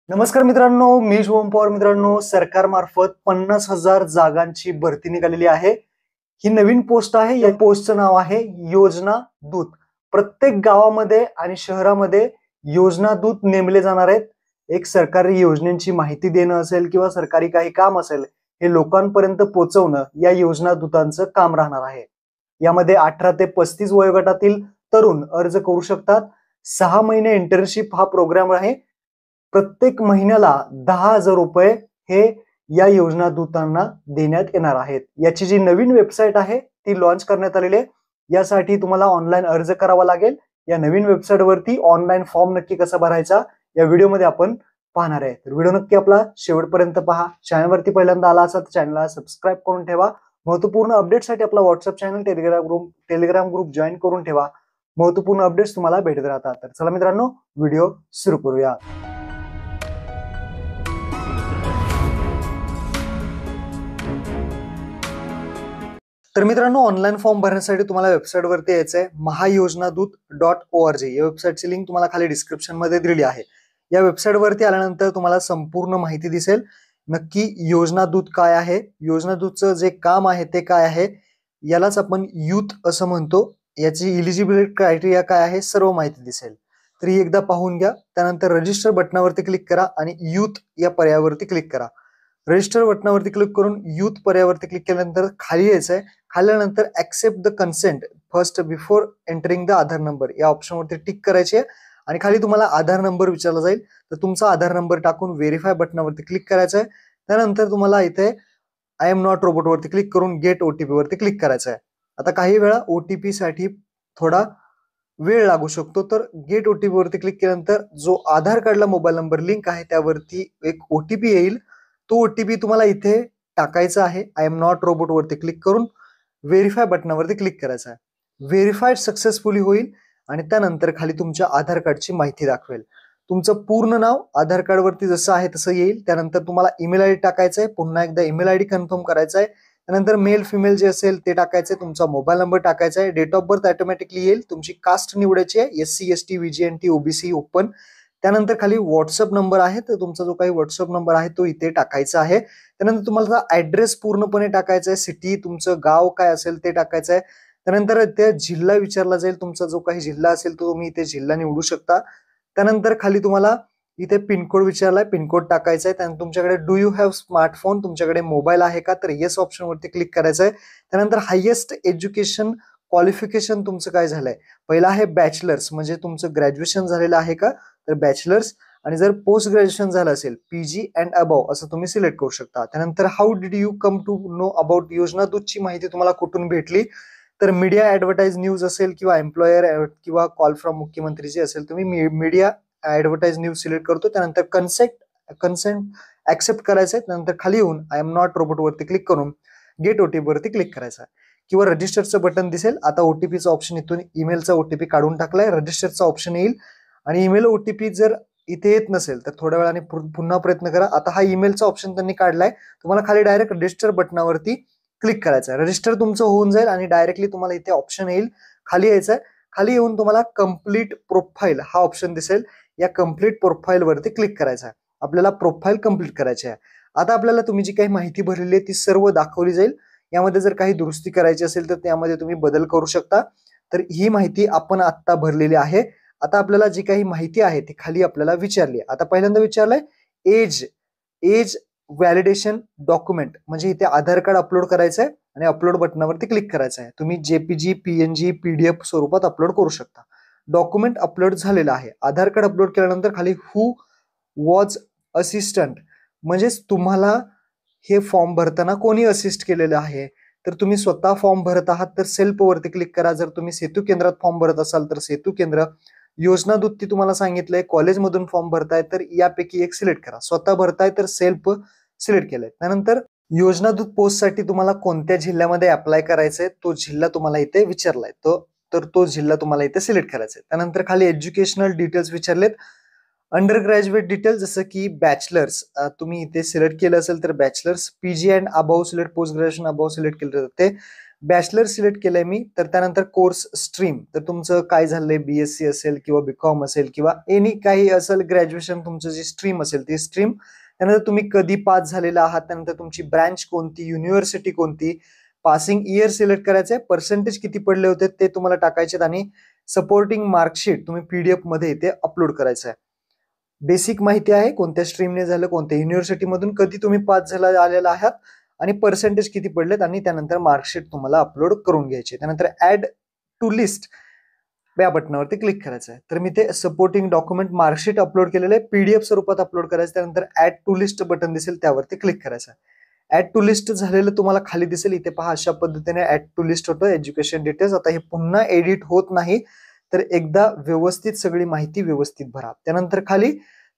नमस्कार मित्रांनो, मी शुभम पवार. मित्रांनो, सरकारमार्फत 50,000 जागांची भरती निघालेली आहे. ही नवीन पोस्ट आहे. या पोस्टचं नाव आहे योजना दूत. प्रत्येक गावामध्ये आणि शहरामध्ये योजना दूत नेमले जाणार आहेत. एक सरकारी योजनेची माहिती देणं असेल किंवा सरकारी काही काम असेल, हे लोकांपर्यंत पोहोचवणं या योजना दूतांचं काम राहणार आहे. यामध्ये 18 ते 35 वयोगटातील तरुण अर्ज करू शकतात. 6 महिने इंटर्नशिप हा प्रोग्राम आहे. प्रत्येक महिन्याला 10,000 रुपये हे या योजना दूतांना देण्यात येणार आहेत. याची जी नवीन वेबसाईट आहे ती लॉन्च करण्यात आलेली आहे. यासाठी तुम्हाला ऑनलाईन अर्ज करावा लागेल. या नवीन वेबसाईटवरती ऑनलाईन फॉर्म नक्की कसा भरायचा या व्हिडिओमध्ये आपण पाहणार आहे. तर व्हिडिओ नक्की आपला शेवटपर्यंत पहा. चॅनलवरती पहिल्यांदा आला असाल तर चॅनलला सबस्क्राईब करून ठेवा. महत्त्वपूर्ण अपडेटसाठी आपला WhatsApp channel, Telegram group join करून ठेवा. महत्त्वपूर्ण अपडेट्स तुम्हाला भेटत राहतात. तर चला मित्रांनो, व्हिडिओ सुरू करूया. तर मित्रांनो, ऑनलाईन फॉर्म भरण्यासाठी तुम्हाला वेबसाईटवरती यायचं आहे. महायोजनादूत.org या वेबसाईटची लिंक तुम्हाला खाली डिस्क्रिप्शन मध्ये दिलेली आहे. या वेबसाईटवरती आल्यानंतर तुम्हाला संपूर्ण माहिती दिसेल. नक्की योजनादूत काय आहे, योजनादूतचं जे काम आहे ते काय आहे, यालाच आपण युथ असं म्हणतो. याची इलिजिबिलिटी क्रायटेरिया काय आहे, सर्व माहिती दिसेल. तर ही एकदा पाहून घ्या. त्यानंतर रजिस्टर बटनावरती क्लिक करा आणि युथ या पर्यायावरती क्लिक करा. रजिस्टर बटनावरती क्लिक करून युथ पर्यायावरती क्लिक केल्यानंतर खाली यायचंय. खाली आल्यानंतर accept the consent first before entering the Aadhaar number या ऑप्शनवरती टिक करायचे आणि खाली तुम्हाला आधार नंबर विचारला जाईल. तर तुमचा आधार नंबर टाकून व्हेरीफाय बटनावरती क्लिक करायचं आहे. त्यानंतर तुम्हाला इथे आय एम नॉट रोबोट वरती क्लिक करून गेट ओटीपी वरती क्लिक करायचं आहे. आता काही वेळा ओटीपी साठी थोडा वेळ लागू शकतो. तर गेट ओटीपी वरती क्लिक केल्यानंतर जो आधार कार्डला मोबाईल नंबर लिंक आहे त्यावरती एक ओटीपी येईल. तो ओटीपी तुम्हाला इथे टाकायचा आहे. आय एम नॉट रोबोट वरती क्लिक करून व्हेरीफाय बटनावरती क्लिक करायचं आहे. व्हेरीफाईड सक्सेसफुली होईल आणि त्यानंतर खाली तुमच्या आधार कार्डची माहिती दाखवेल. तुमचं पूर्ण नाव आधार कार्ड वरती जसं आहे तसं येईल. त्यानंतर तुम्हाला ईमेल आयडी टाकायचा आहे. पुन्हा एकदा ईमेल आयडी कन्फर्म करायचा आहे. त्यानंतर मेल फिमेल जे असेल ते टाकायचं आहे. तुमचा मोबाईल नंबर टाकायचा आहे. डेट ऑफ बर्थ ऑटोमॅटिकली येईल. तुमची कास्ट निवडायची आहे, SC ST VGNT OBC open. त्यानंतर खाली व्हॉट्सअप नंबर आहे, तर तुमचा जो काही व्हॉट्सअप नंबर आहे तो इथे टाकायचा आहे. त्यानंतर तुम्हाला ऍड्रेस पूर्णपणे टाकायचा आहे. सिटी, तुमचं गाव काय असेल ते टाकायचं आहे. त्यानंतर त्या जिल्हा विचारला जाईल. तुमचा जो काही जिल्हा असेल तो तुम्ही इथे जिल्हा निवडू शकता. त्यानंतर खाली तुम्हाला इथे पिनकोड विचारलाय, पिनकोड टाकायचा आहे. त्यानंतर तुमच्याकडे डू यू हॅव स्मार्टफोन, तुमच्याकडे मोबाईल आहे का, तर येस ऑप्शन वरती क्लिक करायचं आहे. त्यानंतर हायेस्ट एज्युकेशन क्वालिफिकेशन तुमचं काय झालंय. पहिला आहे बॅचलर्स, म्हणजे तुमचं ग्रॅज्युएशन झालेलं आहे का, तर बॅचलर्स. आणि जर पोस्ट ग्रॅज्युएशन झालं असेल PG अँड अबव असं तुम्ही सिलेक्ट करू शकता. त्यानंतर how did you come to know about योजना दूतची माहिती तुम्हाला कुठून भेटली, तर मीडिया ऍडव्हर्टाइज न्यूज असेल किंवा एम्प्लॉयर किंवा कॉल फ्रॉम मुख्यमंत्रीची असेल, तुम्ही मीडिया ऍडव्हर्टाइज न्यूज सिलेक्ट करतो. त्यानंतर कन्सेंट ऍक्सेप्ट करायचंय. त्यानंतर खाली येऊन आय एम नॉट रोबोट वरती क्लिक करून गेट ओटीपी वरती क्लिक करायचं आहे किंवा रजिस्टरचं बटन दिसेल. आता ओटीपीचं ऑप्शन इथून ईमेलचा ओटीपी काढून टाकलाय, रजिस्टरचा ऑप्शन येईल. आणि ईमेल ओटीपी जर इथे येत नसेल तर थोड्या वेळाने पुन्हा प्रयत्न करा. आता हा ईमेलचा ऑप्शन त्यांनी काढलाय. तुम्हाला खाली डायरेक्ट रजिस्टर बटनावरती क्लिक करायचं आहे. रजिस्टर तुमचं होऊन जाईल आणि डायरेक्टली तुम्हाला इथे ऑप्शन येईल. खाली यायचं आहे. खाली येऊन तुम्हाला कम्प्लीट प्रोफाईल हा ऑप्शन दिसेल. या कम्प्लीट प्रोफाईल वरती क्लिक करायचं आहे. आपल्याला प्रोफाईल कम्प्लीट करायची आहे. आता आपल्याला तुम्ही जी काही माहिती भरलेली आहे ती सर्व दाखवली जाईल. यामध्ये जर काही दुरुस्ती करायची असेल तर त्यामध्ये तुम्ही बदल करू शकता. तर ही माहिती आपण आता भरलेली आहे. आता आपल्याला जी काही माहिती आहे ती खाली आपल्याला विचारली. आता पहिल्यांदा विचारलंय एज व्हॅलिडेशन डॉक्युमेंट, म्हणजे इथे आधार कार्ड अपलोड करायचं आहे आणि अपलोड बटनावरती क्लिक करायचं आहे. तुम्ही JPG PNG PDF स्वरूपात अपलोड करू शकता. डॉक्युमेंट अपलोड झालेलं आहे. आधार कार्ड अपलोड केल्यानंतर खाली हु वॉज असिस्टंट, म्हणजेच तुम्हाला हे फॉर्म भरताना कोणी असिस्ट केलेलं आहे. तर तुम्ही स्वतः फॉर्म भरत आहात तर सेल्फ वरती क्लिक करा. जर तुम्ही सेतू केंद्रात फॉर्म भरत असाल तर सेतू केंद्र. योजना दूत तुम्हाला सांगितलंय कॉलेजमधून फॉर्म भरताय तर यापैकी एक सिलेक्ट करा. स्वतः भरताय तर सेल्फ सिलेक्ट केलंय. त्यानंतर योजना दूत पोस्ट साठी तुम्हाला कोणत्या जिल्ह्यामध्ये अप्लाय करायचंय तो जिल्हा तुम्हाला इथे विचारलाय, तर तो जिल्हा तुम्हाला इथे सिलेक्ट करायचा आहे. त्यानंतर खाली एज्युकेशनल डिटेल्स विचारलेत. अंडर ग्रॅज्युएट डिटेल्स जसं की बॅचलर्स तुम्ही इथे सिलेक्ट केलं असेल तर bachelors, PG and above select, post graduation above select केलं तर ते, बॅचलर सिलेक्ट केलंय मी, तर त्यानंतर कोर्स स्ट्रीम, तर तुमचं काय झालंय, बीएससी असेल किंवा बीकॉम असेल किंवा एनी काही असेल, ग्रॅज्युएशन तुमचं जी स्ट्रीम असेल ती स्ट्रीम, त्यानंतर तुम्ही कधी पास झालेला आहात, त्यानंतर तुमची ब्रँच कोणती, युनिव्हर्सिटी कोणती, पासिंग इयर सिलेक्ट करायचंय, पर्सेंटेज किती पडले होते ते तुम्हाला टाकायचे आणि सपोर्टिंग मार्कशीट तुम्ही पीडीएफ मध्ये इथे अपलोड करायचं आहे. बेसिक माहिती आहे, कोणत्या स्ट्रीमने झालं, कोणत्या युनिव्हर्सिटीमधून कधी तुम्ही पास झाला आलेला आहात आणि पर्सेंटेज किती पडलेत, आणि त्यानंतर मार्कशीट तुम्हाला अपलोड करून घ्यायचे. त्यानंतर ऍड टू लिस्ट या बटनावरती क्लिक करायचं आहे. तर मी ते सपोर्टिंग डॉक्युमेंट मार्कशीट अपलोड केलेलं आहे, पीडीएफ स्वरूपात अपलोड करायचं. त्यानंतर ऍड टू लिस्ट बटन दिसेल, त्यावरती क्लिक करायचं आहे. ऍड टू लिस्ट झालेलं तुम्हाला खाली दिसेल, इथे पहा अशा पद्धतीने ऍड टू लिस्ट होतं, एज्युकेशन डिटेल्स. आता हे पुन्हा एडिट होत नाही, तर एकदा व्यवस्थित सगळी माहिती व्यवस्थित भरा. त्यानंतर खाली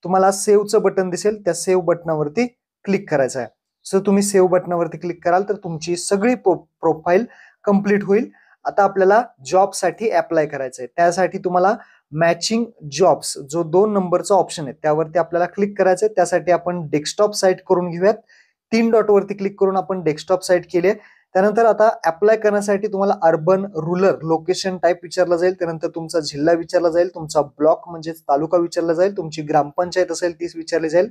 तुम्हाला सेव्हचं बटन दिसेल, त्या सेव्ह बटनावरती क्लिक करायचं आहे. सो तुम्ही सेव्ह बटनावरती क्लिक कराल तर तुमची सगळी प्रोफाईल कंप्लीट होईल. आता आपल्याला जॉबसाठी अप्लाय करायचं आहे. त्यासाठी तुम्हाला मॅचिंग जॉब्स जो 2 नंबरचा ऑप्शन आहे त्यावरती आपल्याला क्लिक करायचं आहे. त्यासाठी आपण डेस्कटॉप साईट करून घेऊयात. 3 डॉट वरती क्लिक करून आपण डेस्कटॉप साईट केली आहे. त्यानंतर आता अप्लाय करण्यासाठी तुम्हाला अर्बन, रुरल, लोकेशन टाईप विचारला जाईल. त्यानंतर तुमचा जिल्हा विचारला जाईल, तुमचा ब्लॉक म्हणजे तालुका विचारला जाईल, तुमची ग्रामपंचायत असेल तीच विचारली जाईल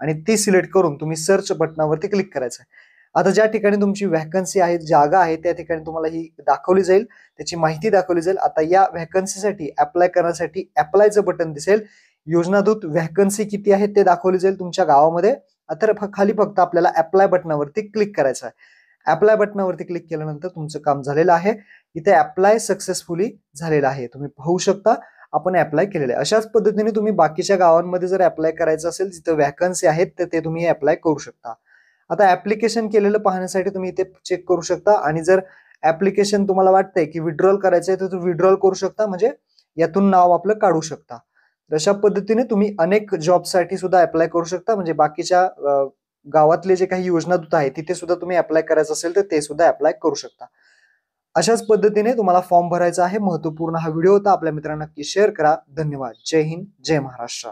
आणि ती सिलेक्ट करून तुम्ही सर्च बटनावरती क्लिक करायचं आहे. आता ज्या ठिकाणी तुमची व्हॅकन्सी आहे, जागा आहे, त्या ठिकाणी तुम्हाला ही दाखवली जाईल, त्याची माहिती दाखवली जाईल. आता या व्हॅकन्सीसाठी अप्लाय करण्यासाठी अप्लायचं बटन दिसेल. योजनादूत व्हॅकन्सी किती आहे ते दाखवली जाईल तुमच्या गावामध्ये. आता खाली फक्त आपल्याला अप्लाय बटनावरती क्लिक करायचं आहे. अप्लाय बटनावरती क्लिक केल्यानंतर तुमचं काम झालेलं आहे. इथे अप्लाय सक्सेसफुली झालेलं आहे, तुम्ही पाहू शकता आपण अप्लाय केलेलं आहे. अशाच पद्धतीने तुम्ही बाकीच्या गावांमध्ये जर अप्लाय करायचं असेल, जिथं व्हॅकन्सी आहेत तर ते तुम्ही अप्लाय करू शकता. आता ऍप्लिकेशन केलेलं पाहण्यासाठी तुम्ही इथे चेक करू शकता, आणि जर ऍप्लिकेशन तुम्हाला वाटतंय की विड्रॉल करायचंय तर तुम्ही विड्रॉल करू शकता, म्हणजे यातून नाव आपलं काढू शकता. अशा पद्धतीने तुम्ही अनेक जॉबसाठी सुद्धा अप्लाय करू शकता, म्हणजे बाकीच्या गावातले जे काही योजनादूत आहे तिथे सुद्धा तुम्ही अप्लाय करायचं असेल तर ते सुद्धा अप्लाय करू शकता. अशाच पद्धतीने तुम्हाला फॉर्म भरायचा आहे. महत्वपूर्ण हा व्हिडिओ होता. आपल्या मित्रांना नक्की शेअर करा. धन्यवाद. जय हिंद, जय महाराष्ट्र.